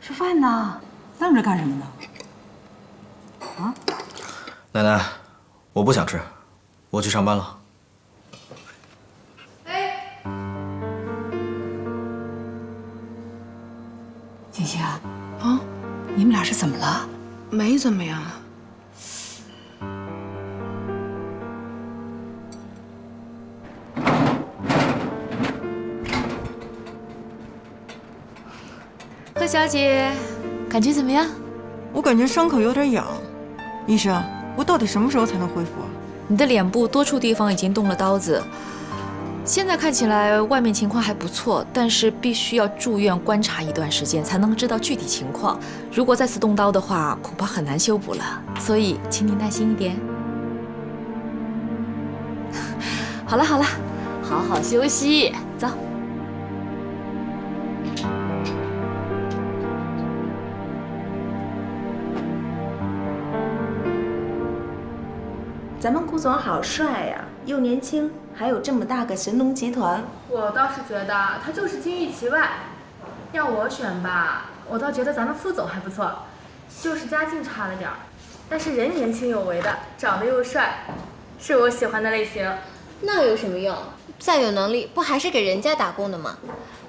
吃饭呢，愣着干什么呢？啊？奶奶，我不想吃，我去上班了。哎，欣欣啊，你们俩是怎么了？没怎么样。贺小姐，感觉怎么样？我感觉伤口有点痒，医生，我到底什么时候才能恢复啊？你的脸部多处地方已经动了刀子，现在看起来外面情况还不错，但是必须要住院观察一段时间才能知道具体情况。如果再次动刀的话，恐怕很难修补了，所以请你耐心一点。好了好了，好好休息，走。咱们顾总好帅呀，又年轻，还有这么大个神农集团。我倒是觉得他就是金玉其外。要我选吧，我倒觉得咱们副总还不错，就是家境差了点儿，但是人年轻有为的，长得又帅，是我喜欢的类型。那有什么用？再有能力，不还是给人家打工的吗？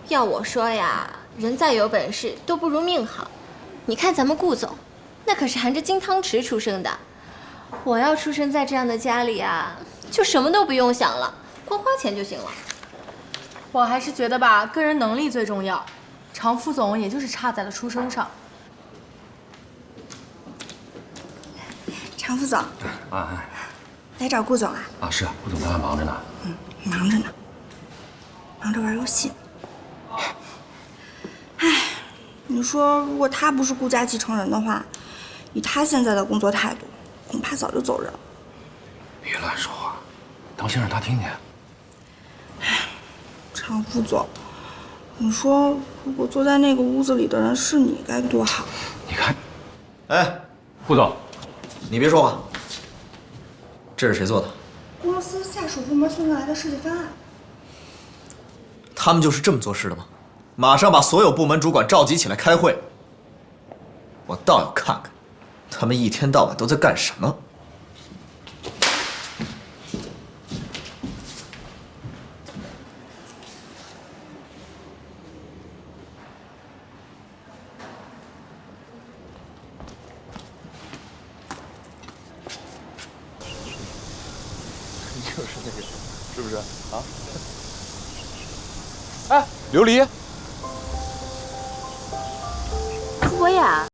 要我说呀，人再有本事都不如命好。你看咱们顾总，那可是含着金汤匙出生的。我要出生在这样的家里啊，就什么都不用想了，光花钱就行了。我还是觉得吧，个人能力最重要。常副总也就是差在了出身上。常副总啊，来找顾总啊？啊，是啊，顾总他还忙着呢。忙着呢，忙着玩游戏。唉，你说如果他不是顾家继承人的话，以他现在的工作态度，恐怕早就走人了。别乱说话，当心让他听见。常副总，你说如果坐在那个屋子里的人是你，该多好。你看，哎，顾总，你别说话。这是谁做的？公司下属部门送过来的设计方案。他们就是这么做事的吗？马上把所有部门主管召集起来开会。我倒要看看，他们一天到晚都在干什么。就是那个，是不是啊？哎，琉璃。博雅。